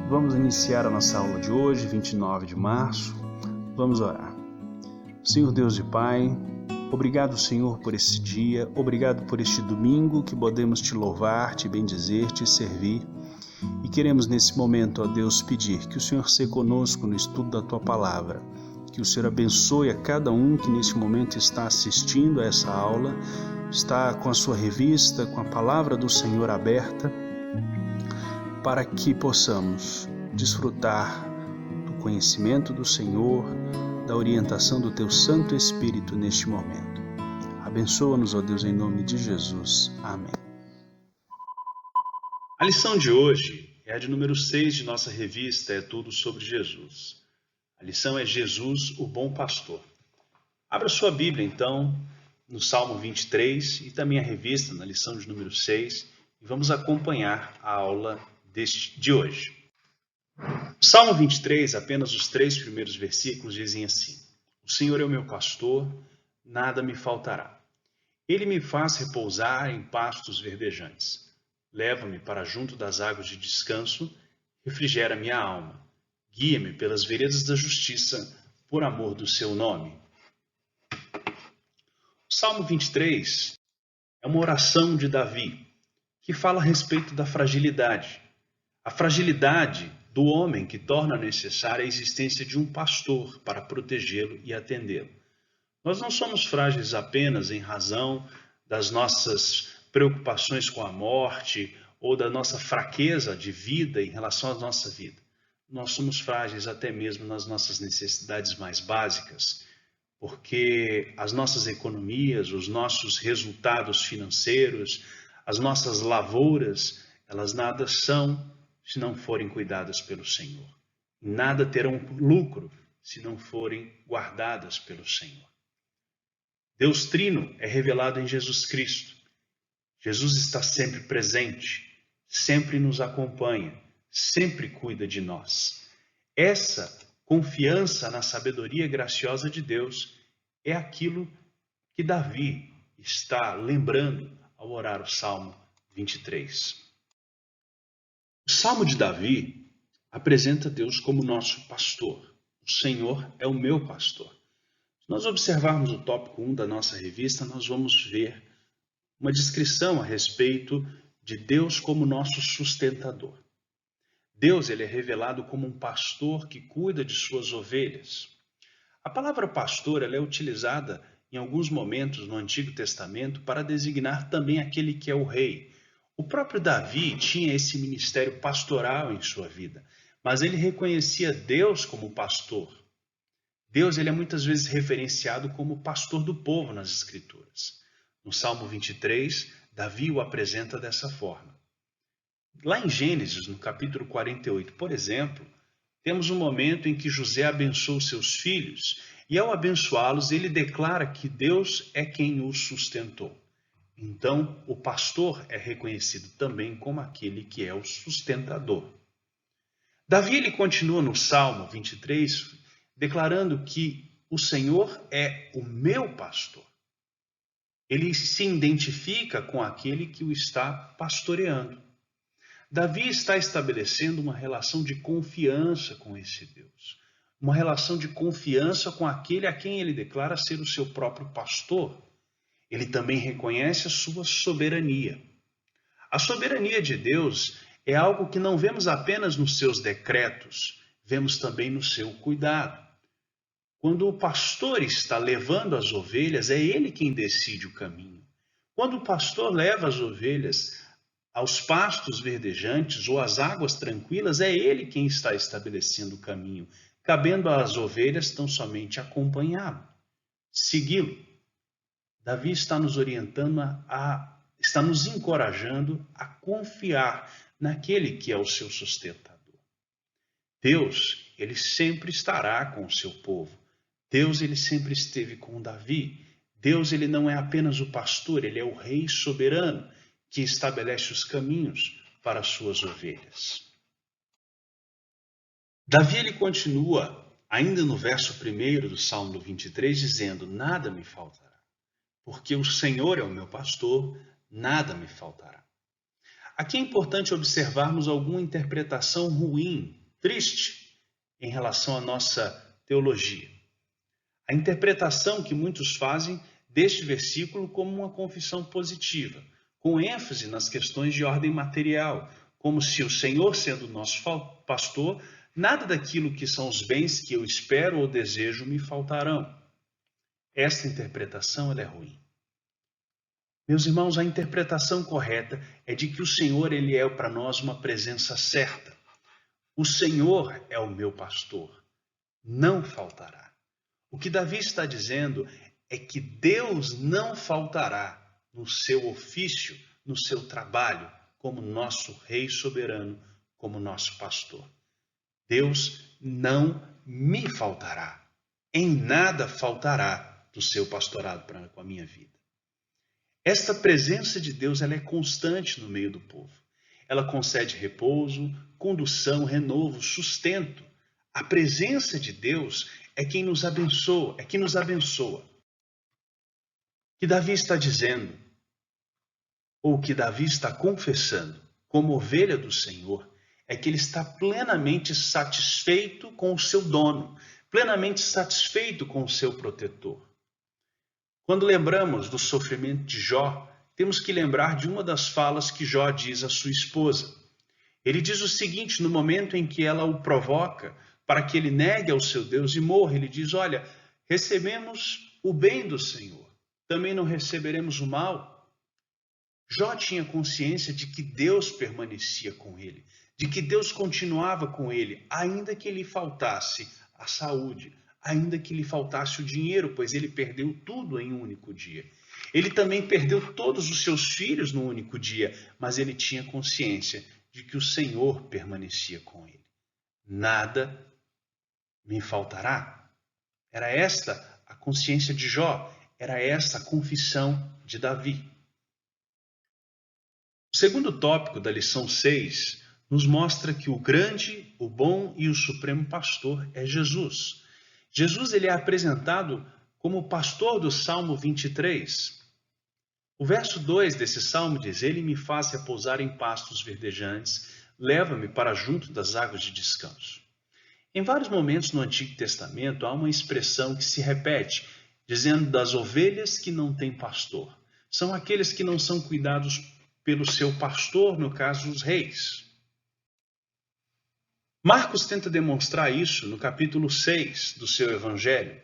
Vamos iniciar a nossa aula de hoje, 29 de março. Vamos orar. Senhor Deus e Pai, obrigado, Senhor, por esse dia, obrigado por este domingo que podemos te louvar, te bendizer, te servir. E queremos nesse momento, ó Deus, pedir que o Senhor seja conosco no estudo da Tua Palavra, que o Senhor abençoe a cada um que nesse momento está assistindo a essa aula, está com a sua revista, com a Palavra do Senhor aberta, para que possamos desfrutar do conhecimento do Senhor, da orientação do Teu Santo Espírito neste momento. Abençoa-nos, ó Deus, em nome de Jesus. Amém. A lição de hoje é a de número 6 de nossa revista É Tudo Sobre Jesus. A lição é Jesus, o Bom Pastor. Abra sua Bíblia, então, no Salmo 23 e também a revista, na lição de número 6, e vamos acompanhar a aula de hoje. O Salmo 23, apenas os 3 primeiros versículos dizem assim: O Senhor é o meu pastor, nada me faltará. Ele me faz repousar em pastos verdejantes. Leva-me para junto das águas de descanso, refrigera minha alma. Guia-me pelas veredas da justiça, por amor do seu nome. O Salmo 23 é uma oração de Davi, que fala a respeito da fragilidade. A fragilidade do homem que torna necessária a existência de um pastor para protegê-lo e atendê-lo. Nós não somos frágeis apenas em razão das nossas preocupações com a morte ou da nossa fraqueza de vida em relação à nossa vida. Nós somos frágeis até mesmo nas nossas necessidades mais básicas, porque as nossas economias, os nossos resultados financeiros, as nossas lavouras, elas nada são se não forem cuidadas pelo Senhor. Nada terão lucro se não forem guardadas pelo Senhor. Deus Trino é revelado em Jesus Cristo. Jesus está sempre presente, sempre nos acompanha, sempre cuida de nós. Essa confiança na sabedoria graciosa de Deus é aquilo que Davi está lembrando ao orar o Salmo 23. O Salmo de Davi apresenta Deus como nosso pastor. O Senhor é o meu pastor. Se nós observarmos o tópico 1 da nossa revista, nós vamos ver uma descrição a respeito de Deus como nosso sustentador. Deus, ele é revelado como um pastor que cuida de suas ovelhas. A palavra pastor, ela é utilizada em alguns momentos no Antigo Testamento para designar também aquele que é o rei. O próprio Davi tinha esse ministério pastoral em sua vida, mas ele reconhecia Deus como pastor. Deus, ele é muitas vezes referenciado como pastor do povo nas Escrituras. No Salmo 23, Davi o apresenta dessa forma. Lá em Gênesis, no capítulo 48, por exemplo, temos um momento em que José abençoa os seus filhos e, ao abençoá-los, ele declara que Deus é quem os sustentou. Então, o pastor é reconhecido também como aquele que é o sustentador. Davi, ele continua no Salmo 23, declarando que o Senhor é o meu pastor. Ele se identifica com aquele que o está pastoreando. Davi está estabelecendo uma relação de confiança com esse Deus. Uma relação de confiança com aquele a quem ele declara ser o seu próprio pastor. Ele também reconhece a sua soberania. A soberania de Deus é algo que não vemos apenas nos seus decretos, vemos também no seu cuidado. Quando o pastor está levando as ovelhas, é ele quem decide o caminho. Quando o pastor leva as ovelhas aos pastos verdejantes ou às águas tranquilas, é ele quem está estabelecendo o caminho, cabendo às ovelhas tão somente acompanhá-lo, segui-lo. Davi está nos orientando, está nos encorajando a confiar naquele que é o seu sustentador. Deus, ele sempre estará com o seu povo. Deus, ele sempre esteve com Davi. Deus, ele não é apenas o pastor, ele é o rei soberano que estabelece os caminhos para as suas ovelhas. Davi, ele continua, ainda no verso 1 do Salmo 23, dizendo: Nada me faltará, porque o Senhor é o meu pastor, nada me faltará. Aqui é importante observarmos alguma interpretação ruim, triste, em relação à nossa teologia. A interpretação que muitos fazem deste versículo como uma confissão positiva, com ênfase nas questões de ordem material, como se o Senhor, sendo nosso pastor, nada daquilo que são os bens que eu espero ou desejo me faltarão. Esta interpretação ela é ruim. Meus irmãos, a interpretação correta é de que o Senhor ele é para nós uma presença certa. O Senhor é o meu pastor, não faltará. O que Davi está dizendo é que Deus não faltará no seu ofício, no seu trabalho, como nosso Rei soberano, como nosso pastor. Deus não me faltará, em nada faltará do seu pastorado com a minha vida. Esta presença de Deus ela é constante no meio do povo. Ela concede repouso, condução, renovo, sustento. A presença de Deus é quem nos abençoa, é quem nos abençoa. O que Davi está dizendo, ou o que Davi está confessando, como ovelha do Senhor, é que ele está plenamente satisfeito com o seu dono, plenamente satisfeito com o seu protetor. Quando lembramos do sofrimento de Jó, temos que lembrar de uma das falas que Jó diz à sua esposa. Ele diz o seguinte, no momento em que ela o provoca para que ele negue ao seu Deus e morra, ele diz, olha, recebemos o bem do Senhor, também não receberemos o mal. Jó tinha consciência de que Deus permanecia com ele, de que Deus continuava com ele, ainda que lhe faltasse a saúde, ainda que lhe faltasse o dinheiro, pois ele perdeu tudo em um único dia. Ele também perdeu todos os seus filhos no único dia, mas ele tinha consciência de que o Senhor permanecia com ele. Nada me faltará. Era esta a consciência de Jó, era esta a confissão de Davi. O segundo tópico da lição 6 nos mostra que o grande, o bom e o supremo pastor é Jesus. Jesus ele é apresentado como o pastor do Salmo 23. O verso 2 desse salmo diz, ele me faz repousar em pastos verdejantes, leva-me para junto das águas de descanso. Em vários momentos no Antigo Testamento há uma expressão que se repete, dizendo das ovelhas que não têm pastor. São aqueles que não são cuidados pelo seu pastor, no caso os reis. Marcos tenta demonstrar isso no capítulo 6 do seu evangelho.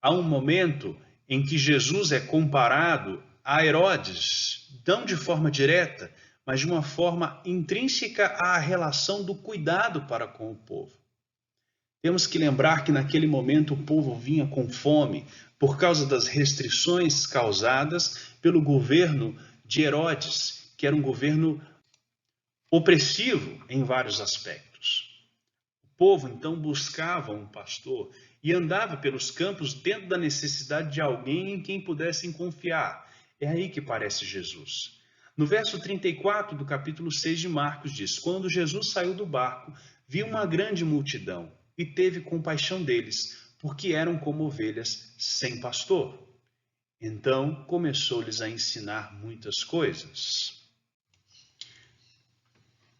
Há um momento em que Jesus é comparado a Herodes, não de forma direta, mas de uma forma intrínseca à relação do cuidado para com o povo. Temos que lembrar que naquele momento o povo vinha com fome por causa das restrições causadas pelo governo de Herodes, que era um governo opressivo em vários aspectos. O povo então buscava um pastor e andava pelos campos dentro da necessidade de alguém em quem pudessem confiar. É aí que aparece Jesus. No verso 34 do capítulo 6 de Marcos diz, quando Jesus saiu do barco, viu uma grande multidão e teve compaixão deles, porque eram como ovelhas sem pastor. Então começou-lhes a ensinar muitas coisas.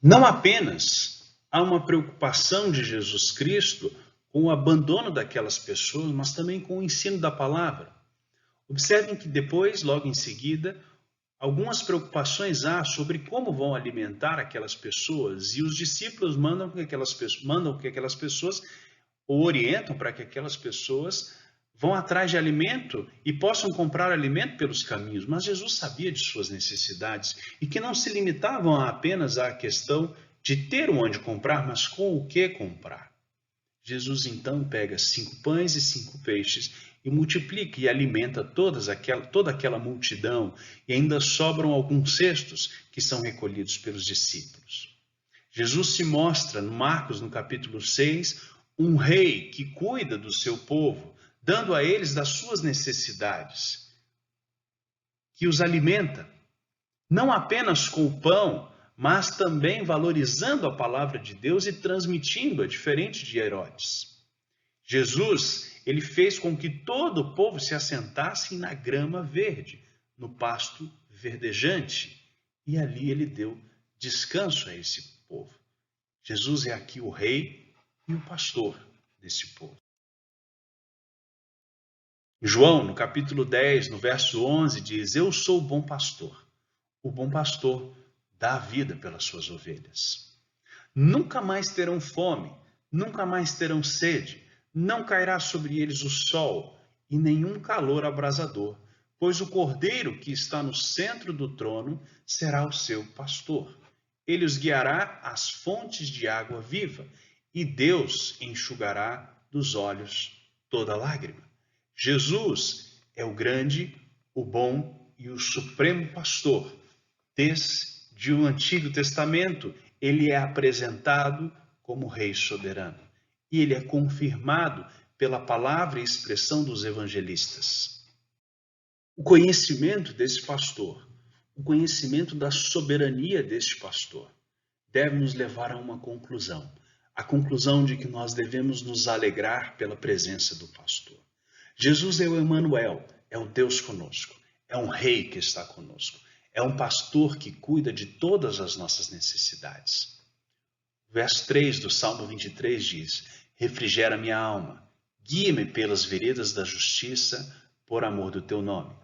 Não apenas há uma preocupação de Jesus Cristo com o abandono daquelas pessoas, mas também com o ensino da palavra. Observem que depois, logo em seguida, algumas preocupações há sobre como vão alimentar aquelas pessoas e os discípulos mandam que aquelas pessoas ou orientam para que aquelas pessoas vão atrás de alimento e possam comprar alimento pelos caminhos. Mas Jesus sabia de suas necessidades e que não se limitavam apenas à questão de ter onde comprar, mas com o que comprar. Jesus então pega 5 pães e 5 peixes e multiplica e alimenta toda aquela multidão, e ainda sobram alguns cestos que são recolhidos pelos discípulos. Jesus se mostra, no Marcos, no capítulo 6, um rei que cuida do seu povo, dando a eles das suas necessidades, que os alimenta, não apenas com o pão, mas também valorizando a palavra de Deus e transmitindo-a, diferente de Herodes. Jesus, ele fez com que todo o povo se assentasse na grama verde, no pasto verdejante, e ali ele deu descanso a esse povo. Jesus é aqui o rei e o pastor desse povo. João, no capítulo 10, no verso 11, diz: Eu sou o bom pastor. O bom pastor dá a vida pelas suas ovelhas. Nunca mais terão fome, nunca mais terão sede, não cairá sobre eles o sol e nenhum calor abrasador, pois o Cordeiro que está no centro do trono será o seu pastor. Ele os guiará às fontes de água viva, e Deus enxugará dos olhos toda lágrima. Jesus é o grande, o bom e o supremo pastor. Desde o Antigo Testamento, ele é apresentado como Rei soberano. E ele é confirmado pela palavra e expressão dos evangelistas. O conhecimento desse pastor, o conhecimento da soberania deste pastor, deve nos levar a uma conclusão. A conclusão de que nós devemos nos alegrar pela presença do pastor. Jesus é o Emanuel, é o Deus conosco, é um rei que está conosco, é um pastor que cuida de todas as nossas necessidades. O verso 3 do Salmo 23 diz: Refrigera minha alma, guia-me pelas veredas da justiça, por amor do teu nome.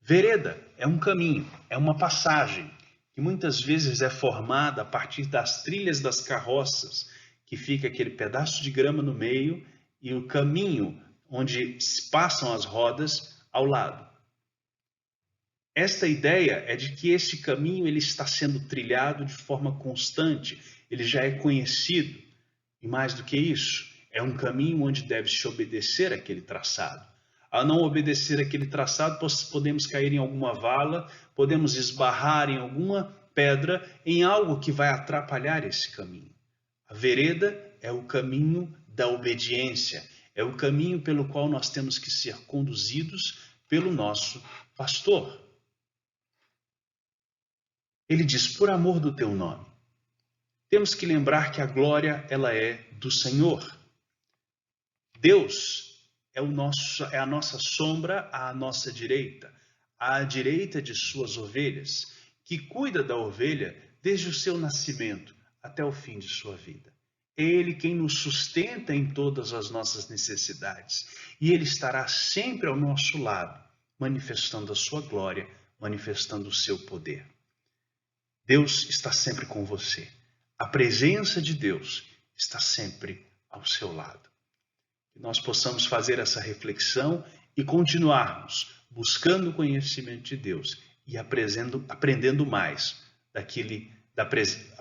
Vereda é um caminho, é uma passagem, que muitas vezes é formada a partir das trilhas das carroças, que fica aquele pedaço de grama no meio e o caminho onde passam as rodas ao lado. Esta ideia é de que esse caminho ele está sendo trilhado de forma constante, ele já é conhecido. E mais do que isso, é um caminho onde deve-se obedecer aquele traçado. Ao não obedecer aquele traçado, podemos cair em alguma vala, podemos esbarrar em alguma pedra, em algo que vai atrapalhar esse caminho. A vereda é o caminho da obediência, é o caminho pelo qual nós temos que ser conduzidos pelo nosso pastor. Ele diz, por amor do teu nome. Temos que lembrar que a glória ela é do Senhor. Deus é a nossa sombra à nossa direita, à direita de suas ovelhas, que cuida da ovelha desde o seu nascimento até o fim de sua vida. É Ele quem nos sustenta em todas as nossas necessidades. E Ele estará sempre ao nosso lado, manifestando a sua glória, manifestando o seu poder. Deus está sempre com você. A presença de Deus está sempre ao seu lado. Que nós possamos fazer essa reflexão e continuarmos buscando o conhecimento de Deus e aprendendo mais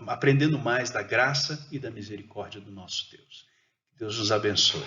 aprendendo mais da graça e da misericórdia do nosso Deus. Que Deus nos abençoe.